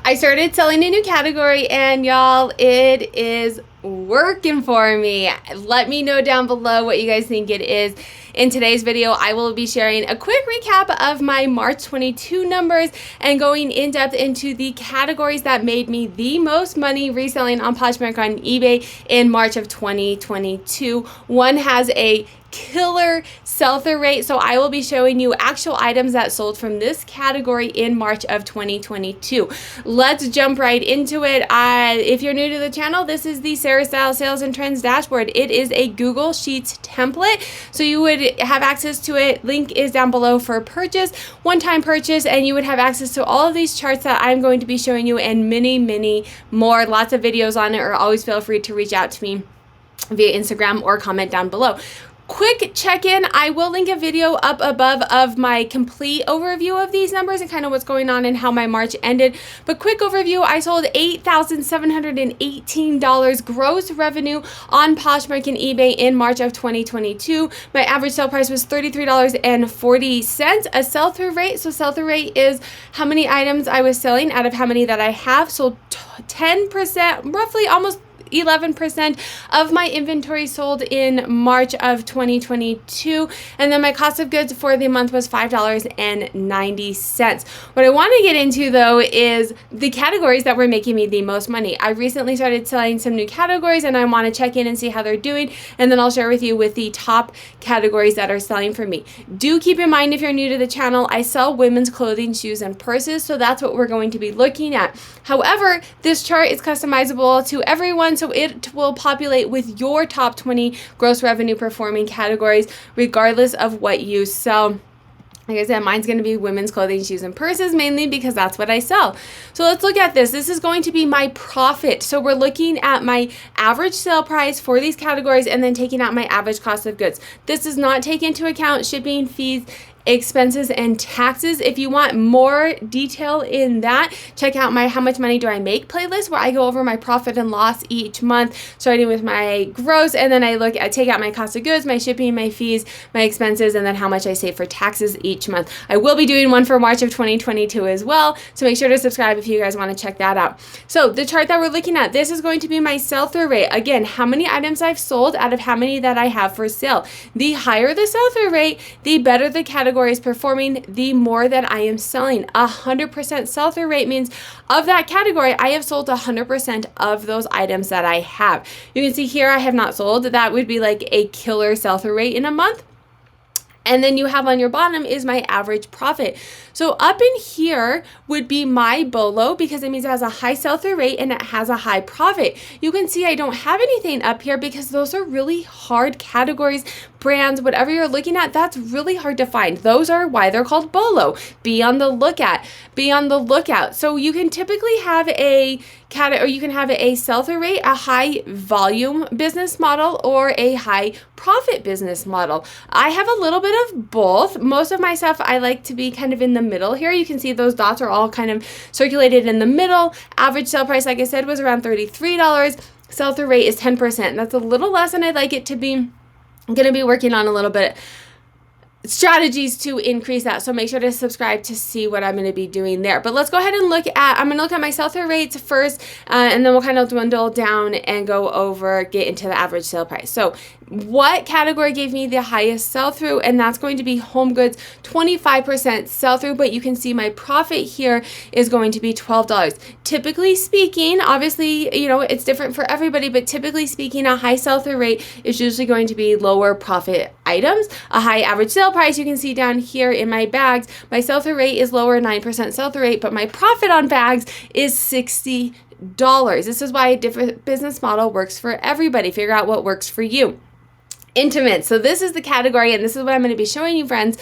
I started selling a new category and y'all, it is working for me. Let me know down below what you guys think it is. In today's video, I will be sharing a quick recap of my March 22 numbers and going in depth into the categories that made me the most money reselling on Poshmark on eBay in March of 2022. One has a killer sell-through rate, so I will be showing you actual items that sold from this category in March of 2022. Let's jump right into it. If you're new to the channel, this is the Sarah Style Sales and Trends dashboard. It is a Google Sheets template, so you would have access to it. Link is down below for purchase, one-time purchase, and you would have access to all of these charts that I'm going to be showing you and many more. Lots of videos on it, or always feel free to reach out to me via Instagram or comment down below. Quick check-in, I will link a video up above of my complete overview of these numbers and kind of what's going on and how my March ended. But quick overview, I sold $8,718 gross revenue on Poshmark and eBay in March of 2022. My average sale price was $33.40. A sell-through rate, so sell-through rate is how many items I was selling out of how many that I have. So 10%, roughly almost 11% of my inventory sold in March of 2022, and then my cost of goods for the month was $5.90. What I want to get into though is the categories that were making me the most money. I recently started selling some new categories and I want to check in and see how they're doing, and then I'll share with you with the top categories that are selling for me. Do keep in mind, if you're new to the channel, I sell women's clothing, shoes, and purses, so that's what we're going to be looking at. However, this chart is customizable to everyone, so it will populate with your top 20 gross revenue performing categories regardless of what you sell. Like I said, mine's going to be women's clothing, shoes, and purses mainly because that's what I sell. So let's look at this. This is going to be my profit. So we're looking at my average sale price for these categories and then taking out my average cost of goods. This does not take into account shipping, fees, expenses, and taxes. If you want more detail in that, check out my How Much Money Do I Make playlist, where I go over my profit and loss each month, starting with my gross, and then I take out my cost of goods, my shipping, my fees, my expenses, and then how much I save for taxes each month. I will be doing one for March of 2022 as well, so make sure to subscribe if you guys want to check that out. So the chart that we're looking at, this is going to be my sell-through rate. Again, how many items I've sold out of how many that I have for sale. The higher the sell-through rate, the better the category is performing, the more that I am selling. 100% sell-through rate means of that category, I have sold 100% of those items that I have. You can see here I have not sold. That would be like a killer sell-through rate in a month. And then you have on your bottom is my average profit. So up in here would be my BOLO, because it means it has a high sell-through rate and it has a high profit. You can see I don't have anything up here because those are really hard categories, brands, whatever you're looking at, that's really hard to find. Those are why they're called BOLO. Be on the lookout. Be on the lookout. So you can typically have a sell-through rate, a high volume business model, or a high profit business model. I have a little bit of both. Most of my stuff I like to be kind of in the middle here. You can see those dots are all kind of circulated in the middle. Average sale price, like I said, was around $33. Sell-through rate is 10%. That's a little less than I'd like it to be. I'm going to be working on a little bit strategies to increase that, so make sure to subscribe to see what I'm going to be doing there. But let's go ahead and I'm going to look at my sell-through rates first, and then we'll kind of dwindle down and get into the average sale price. So what category gave me the highest sell-through? And that's going to be home goods, 25% sell-through, but you can see my profit here is going to be $12. Typically speaking, obviously, you know, it's different for everybody, but typically speaking, a high sell-through rate is usually going to be lower profit items. A high average sale price, you can see down here in my bags, my sell-through rate is lower, 9% sell-through rate, but my profit on bags is $60. This is why a different business model works for everybody. Figure out what works for you. Intimate. So this is the category, and this is what I'm going to be showing you, friends.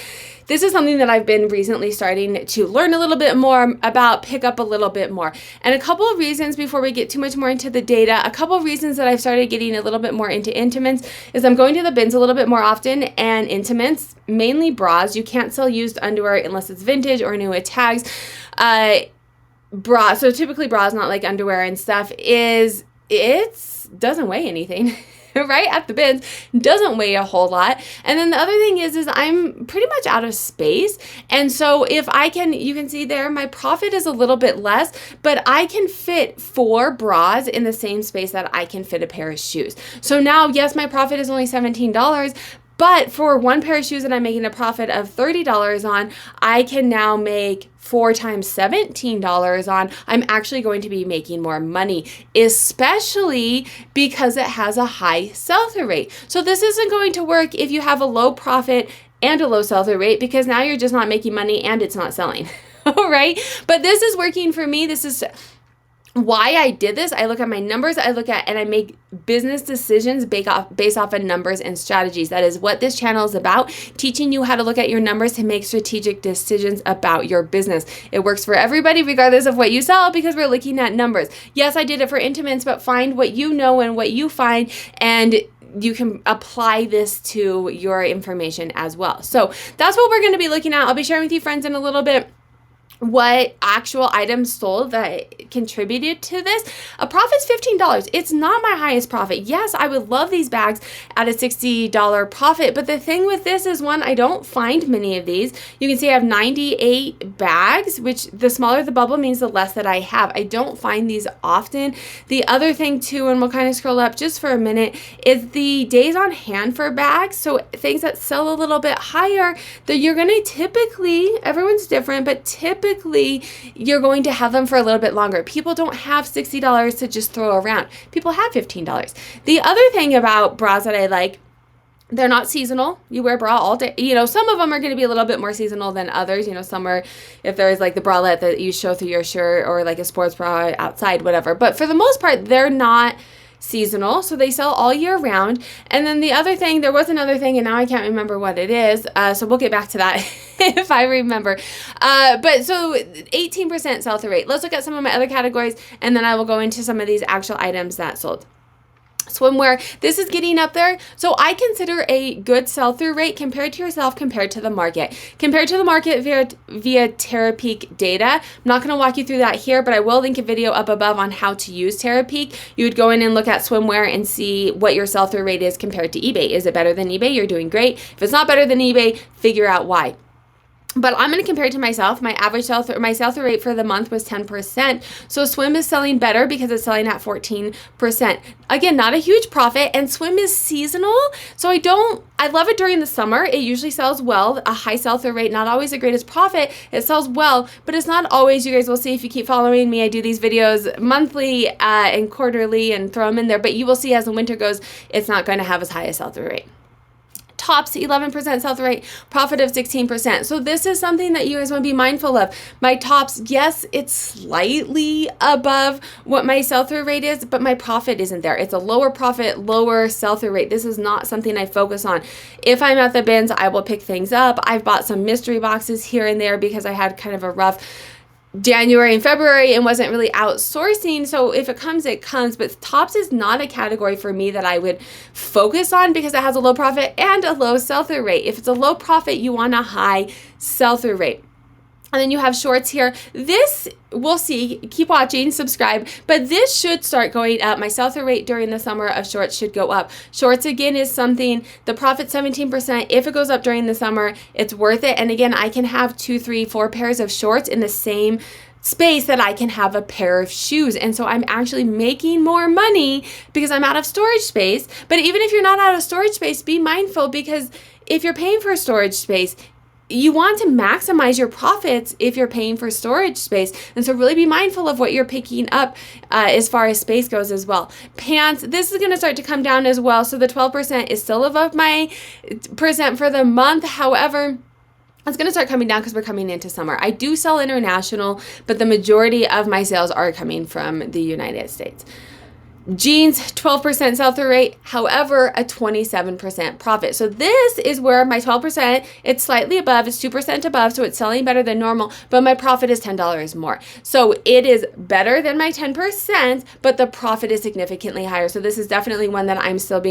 This is something that I've been recently starting to learn a little bit more about, pick up a little bit more. And a couple of reasons before we get too much more into the data, a couple of reasons that I've started getting a little bit more into intimates is I'm going to the bins a little bit more often, and intimates, mainly bras. You can't sell used underwear unless it's vintage or new with tags. Bra, so typically bras, not like underwear and stuff, it doesn't weigh anything. right at the bins. Doesn't weigh a whole lot. And then the other thing is I'm pretty much out of space. And so if I can, you can see there, my profit is a little bit less, but I can fit 4 bras in the same space that I can fit a pair of shoes. So now, yes, my profit is only $17, but for 1 pair of shoes that I'm making a profit of $30 on, I can now make 4 times $17 on. I'm actually going to be making more money, especially because it has a high sell-through rate. So this isn't going to work if you have a low profit and a low sell-through rate, because now you're just not making money and it's not selling. All right? But this is working for me. This is why I did this. I look at my numbers, and I make business decisions based off of numbers and strategies. That is what this channel is about, teaching you how to look at your numbers to make strategic decisions about your business. It works for everybody, regardless of what you sell, because we're looking at numbers. Yes, I did it for intimates, but find what you know and what you find, and you can apply this to your information as well. So that's what we're going to be looking at. I'll be sharing with you, friends, in a little bit what actual items sold that contributed to this. A profit's $15. It's not my highest profit. Yes, I would love these bags at a $60 profit, but the thing with this is, one, I don't find many of these. You can see I have 98 bags, which the smaller the bubble means the less that I have. I don't find these often. The other thing too, and we'll kind of scroll up just for a minute, is the days on hand for bags. So things that sell a little bit higher, that you're going to typically, everyone's different, but typically you're going to have them for a little bit longer. People don't have $60 to just throw around. People have $15. The other thing about bras that I like, they're not seasonal. You wear a bra all day. You know, some of them are going to be a little bit more seasonal than others. You know, some are, if there is like the bralette that you show through your shirt, or like a sports bra outside, whatever. But for the most part, they're not seasonal, so they sell all year round. And then the other thing, there was another thing, and now I can't remember what it is, so we'll get back to that if I remember. But so 18% sell-through rate. Let's look at some of my other categories, and then I will go into some of these actual items that sold. Swimwear, this is getting up there. So I consider a good sell-through rate compared to yourself, compared to the market. Compared to the market via Terapeak data. I'm not going to walk you through that here, but I will link a video up above on how to use Terapeak. You would go in and look at swimwear and see what your sell-through rate is compared to eBay. Is it better than eBay? You're doing great. If it's not better than eBay, figure out why. But I'm going to compare it to myself. My average my sell-through rate for the month was 10%. So swim is selling better because it's selling at 14%. Again, not a huge profit, and swim is seasonal. So I love it during the summer. It usually sells well, a high sell-through rate, not always the greatest profit. It sells well, but it's not always. You guys will see if you keep following me. I do these videos monthly and quarterly and throw them in there, but you will see as the winter goes, it's not going to have as high a sell-through rate. Tops, 11% sell-through rate, profit of 16%. So this is something that you guys want to be mindful of. My tops, yes, it's slightly above what my sell-through rate is, but my profit isn't there. It's a lower profit, lower sell-through rate. This is not something I focus on. If I'm at the bins, I will pick things up. I've bought some mystery boxes here and there because I had kind of a rough January and February and wasn't really outsourcing. So if it comes, it comes. But tops is not a category for me that I would focus on because it has a low profit and a low sell-through rate. If it's a low profit, you want a high sell-through rate. And then you have shorts here. This, we'll see. Keep watching, subscribe. But this should start going up. My sell-through rate during the summer of shorts should go up. Shorts, again, is something, the profit 17%. If it goes up during the summer, it's worth it. And again, I can have 2, 3, 4 pairs of shorts in the same space that I can have a pair of shoes. And so I'm actually making more money because I'm out of storage space. But even if you're not out of storage space, be mindful, because if you're paying for storage space, you want to maximize your profits if you're paying for storage space. And so really be mindful of what you're picking up as far as space goes as well. Pants, this is going to start to come down as well. So the 12% is still above my percent for the month. However, it's going to start coming down because we're coming into summer. I do sell international, but the majority of my sales are coming from the United States. Jeans, 12% sell-through rate, however, a 27% profit. So this is where my 12%, it's slightly above, it's 2% above, so it's selling better than normal, but my profit is $10 more. So it is better than my 10%, but the profit is significantly higher. So this is definitely one that I'm still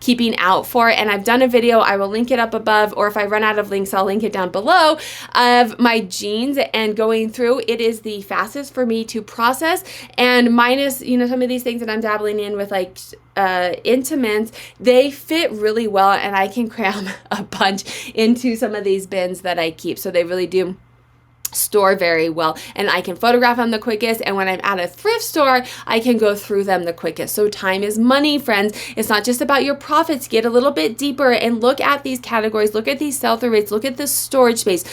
keeping out for, and I've done a video, I will link it up above, or if I run out of links, I'll link it down below, of my jeans and going through. It is the fastest for me to process, and minus, some of these things that I'm dabbling dabbling in with like intimates, they fit really well, and I can cram a bunch into some of these bins that I keep. So they really do store very well, and I can photograph them the quickest, and when I'm at a thrift store, I can go through them the quickest. So time is money, friends. It's not just about your profits. Get a little bit deeper and look at these categories, look at these sell-through rates, look at the storage space.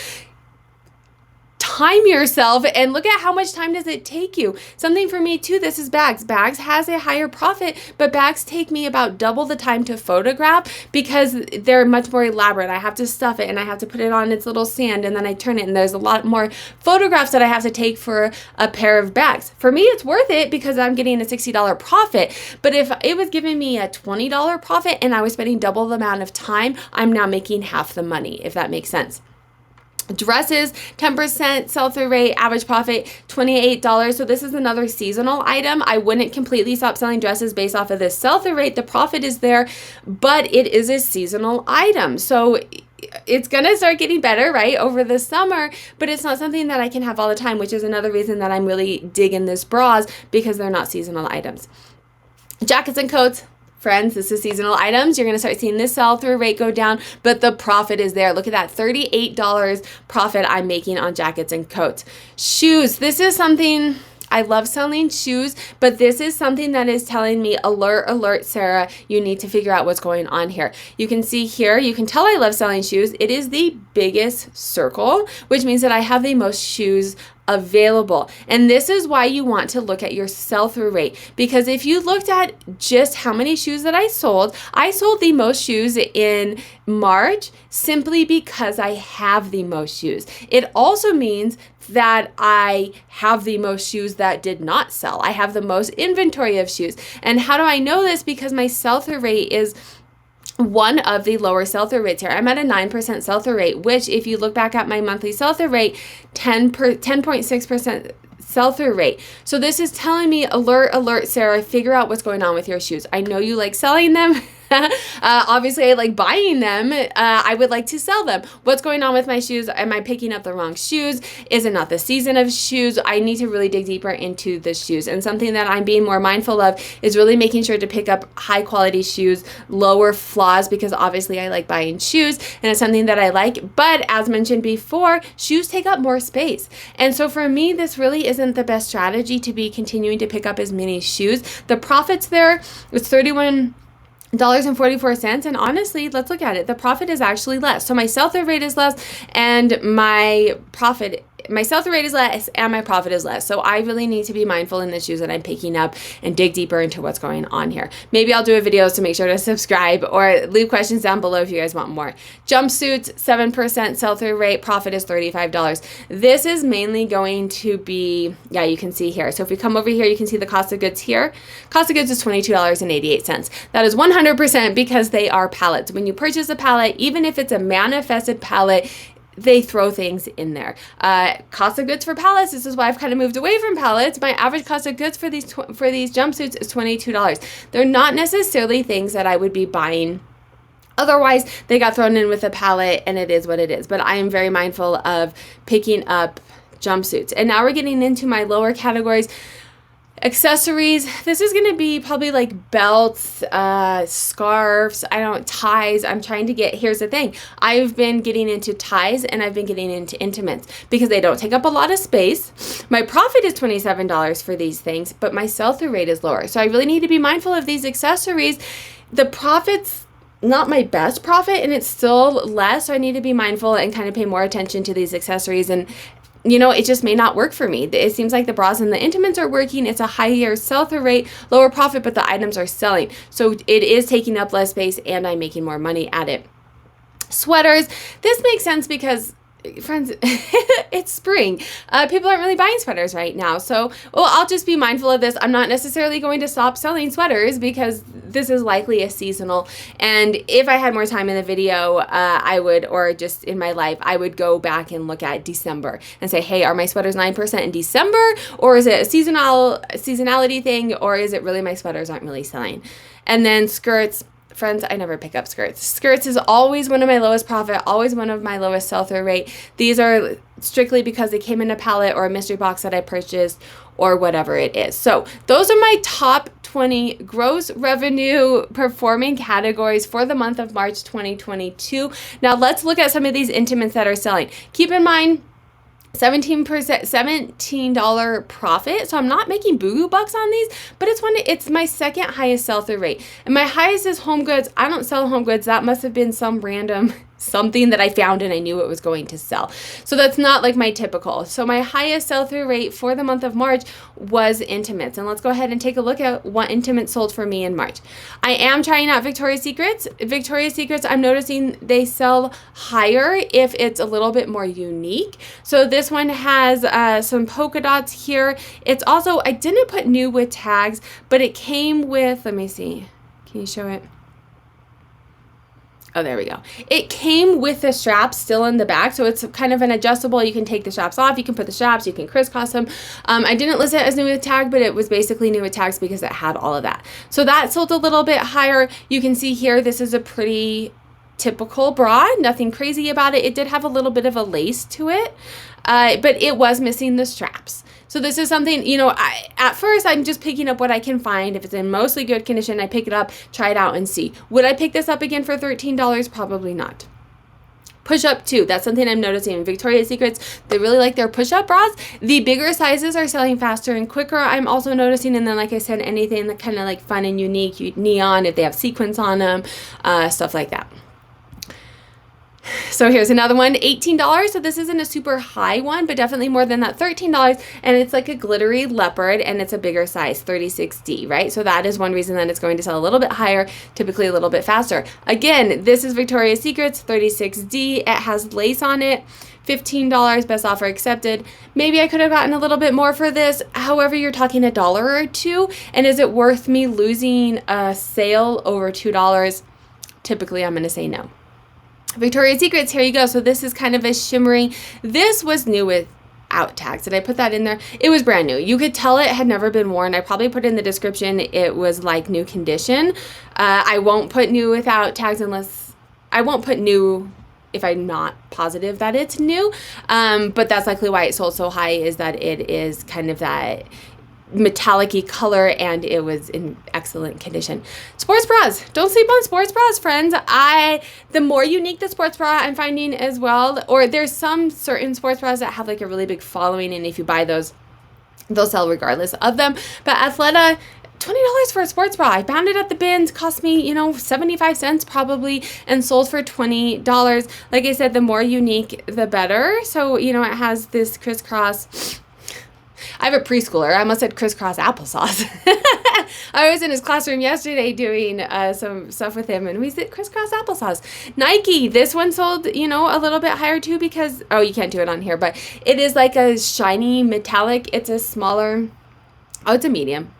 Time yourself and look at how much time does it take you. Something for me too, this is bags. Bags has a higher profit, but bags take me about double the time to photograph because they're much more elaborate. I have to stuff it and I have to put it on its little stand and then I turn it, and there's a lot more photographs that I have to take for a pair of bags. For me, it's worth it because I'm getting a $60 profit, but if it was giving me a $20 profit and I was spending double the amount of time, I'm now making half the money, if that makes sense. Dresses, 10% sell-through rate, average profit $28. So this is another seasonal item. I wouldn't completely stop selling dresses based off of this sell-through rate. The profit is there, but it is a seasonal item. So it's going to start getting better, right, over the summer, but it's not something that I can have all the time, which is another reason that I'm really digging this bras, because they're not seasonal items. Jackets and coats. Friends, this is seasonal items. You're going to start seeing this sell-through rate go down, but the profit is there. Look at that, $38 profit I'm making on jackets and coats. Shoes, this is something, I love selling shoes, but this is something that is telling me, alert, alert, Sarah, you need to figure out what's going on here. You can see here, you can tell I love selling shoes. It is the biggest circle, which means that I have the most shoes available. And this is why you want to look at your sell-through rate, because if you looked at just how many shoes that I sold the most shoes in March simply because I have the most shoes. It also means that I have the most shoes that did not sell. I have the most inventory of shoes. And how do I know this? Because my sell-through rate is one of the lower sell-through rates here. I'm at a 9% sell-through rate, which if you look back at my monthly sell-through rate, 10.6% sell-through rate. So this is telling me, alert, alert, Sarah, figure out what's going on with your shoes. I know you like selling them. Obviously, I like buying them. I would like to sell them. What's going on with my shoes? Am I picking up the wrong shoes? Is it not the season of shoes? I need to really dig deeper into the shoes. And something that I'm being more mindful of is really making sure to pick up high quality shoes, lower flaws, because obviously I like buying shoes and it's something that I like. But as mentioned before, shoes take up more space. And so for me, this really isn't the best strategy to be continuing to pick up as many shoes. The profits there, it's $31.44, and honestly, let's look at it. The profit is actually less. So my sell-through rate is less, and my sell-through rate is less, and my profit is less. So I really need to be mindful in the shoes that I'm picking up and dig deeper into what's going on here. Maybe I'll do a video, so make sure to subscribe or leave questions down below if you guys want more. Jumpsuits, 7% sell-through rate, profit is $35. This is mainly going to be, yeah, you can see here. So if we come over here, you can see the cost of goods here. Cost of goods is $22.88. That is 100% because they are pallets. When you purchase a pallet, even if it's a manifested pallet, they throw things in there. Cost of goods for pallets, this is why I've kind of moved away from pallets. My average cost of goods for these jumpsuits is $22. They're not necessarily things that I would be buying. Otherwise, they got thrown in with a pallet and it is what it is. But I am very mindful of picking up jumpsuits. And now we're getting into my lower categories. Accessories, this is going to be probably like belts, scarves, ties. I'm trying to get, here's the thing. I've been getting into ties and I've been getting into intimates because they don't take up a lot of space. My profit is $27 for these things, but my sell-through rate is lower. So I really need to be mindful of these accessories. The profit's not my best profit and it's still less. So I need to be mindful and kind of pay more attention to these accessories, and it just may not work for me. It seems like the bras and the intimates are working. It's a higher sell-through rate, lower profit, but the items are selling. So it is taking up less space and I'm making more money at it. Sweaters, this makes sense because, friends, it's spring. People aren't really buying sweaters right now. So, I'll just be mindful of this. I'm not necessarily going to stop selling sweaters because this is likely a seasonal. And if I had more time in the video, I would, or just in my life, I would go back and look at December and say, hey, are my sweaters 9% in December? Or is it a seasonality thing? Or is it really my sweaters aren't really selling? And then skirts, friends, I never pick up skirts. Skirts is always one of my lowest profit, always one of my lowest sell-through rate. These are strictly because they came in a pallet or a mystery box that I purchased or whatever it is. So those are my top 20 gross revenue performing categories for the month of March 2022. Now let's look at some of these intimates that are selling. Keep in mind, $17 profit. So I'm not making boo bucks on these, but it's my second highest sell-through rate. And my highest is home goods. I don't sell home goods. That must have been some random something that I found and I knew it was going to sell. So that's not like my typical. So my highest sell-through rate for the month of March was intimates. And let's go ahead and take a look at what intimates sold for me in March. I am trying out Victoria's Secrets. Victoria's Secrets, I'm noticing they sell higher if it's a little bit more unique. So this one has some polka dots here. It's also, I didn't put new with tags, but it came with, let me see. Can you show it? Oh, there we go. It came with the straps still in the back, so it's kind of an adjustable. You can take the straps off, you can put the straps, you can crisscross them. I didn't list it as new with tag, but it was basically new with tags because it had all of that. So that sold a little bit higher. You can see here, this is a pretty typical bra, nothing crazy about it. It did have a little bit of a lace to it, but it was missing the straps. So this is something, you know, at first I'm just picking up what I can find. If it's in mostly good condition, I pick it up, try it out and see. Would I pick this up again for $13? Probably not. Push-up too, that's something I'm noticing in Victoria's Secrets. They really like their push-up bras. The bigger sizes are selling faster and quicker, I'm also noticing. And then, like I said, anything that kind of like fun and unique, neon, if they have sequins on them, stuff like that. So here's another one, $18. So this isn't a super high one, but definitely more than that, $13. And it's like a glittery leopard and it's a bigger size, 36D, right? So that is one reason that it's going to sell a little bit higher, typically a little bit faster. Again, this is Victoria's Secrets, 36D. It has lace on it. $15, best offer accepted. Maybe I could have gotten a little bit more for this. However, you're talking $1 or $2. And is it worth me losing a sale over $2? Typically, I'm going to say no. Victoria's Secrets, here you go. So this is kind of a shimmering. This was new without tags. Did I put that in there? It was brand new. You could tell it had never been worn. I probably put in the description it was like new condition. I won't put new without tags unless, I won't put new if I'm not positive that it's new. But that's likely why it sold so high, is that it is kind of that metallic-y color and it was in excellent condition. Sports bras, don't sleep on sports bras, friends. The more unique the sports bra I'm finding as well, or there's some certain sports bras that have like a really big following, and if you buy those, they'll sell regardless of them. But Athleta, $20 for a sports bra. I found it at the bins, cost me, 75 cents probably, and sold for $20. Like I said, the more unique, the better. So, it has this crisscross. I have a preschooler. I almost said crisscross applesauce. I was in his classroom yesterday doing some stuff with him, and we said crisscross applesauce. Nike, this one sold, a little bit higher too because, oh, you can't do it on here, but it is like a shiny metallic. It's a smaller, it's a medium.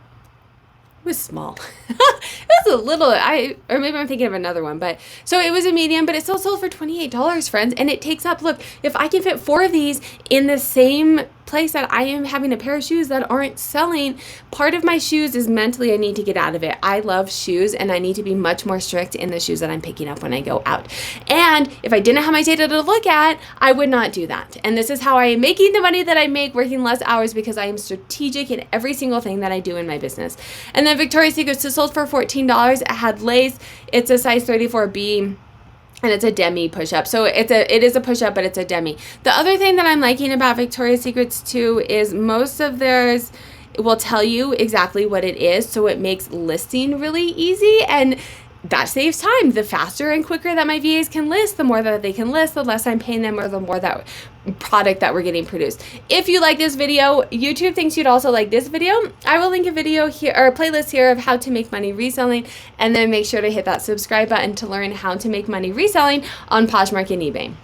It was small. It was a little, or maybe I'm thinking of another one, but so it was a medium, but it still sold for $28, friends. And it takes up, look, if I can fit 4 of these in the same place that I am having a pair of shoes that aren't selling, part of my shoes is mentally I need to get out of it. I love shoes and I need to be much more strict in the shoes that I'm picking up when I go out. And if I didn't have my data to look at, I would not do that. And this is how I am making the money that I make, working less hours, because I am strategic in every single thing that I do in my business. And then Victoria's Secret sold for $14. It had lace. It's a size 34B. And it's a demi push-up. So it is a push-up, but it's a demi. The other thing that I'm liking about Victoria's Secrets too is most of theirs will tell you exactly what it is. So it makes listing really easy, and that saves time. The faster and quicker that my VAs can list, the more that they can list, the less I'm paying them, or the more that product that we're getting produced. If you like this video, YouTube thinks you'd also like this video. I will link a video here, or a playlist here, of how to make money reselling, and then make sure to hit that subscribe button to learn how to make money reselling on Poshmark and eBay.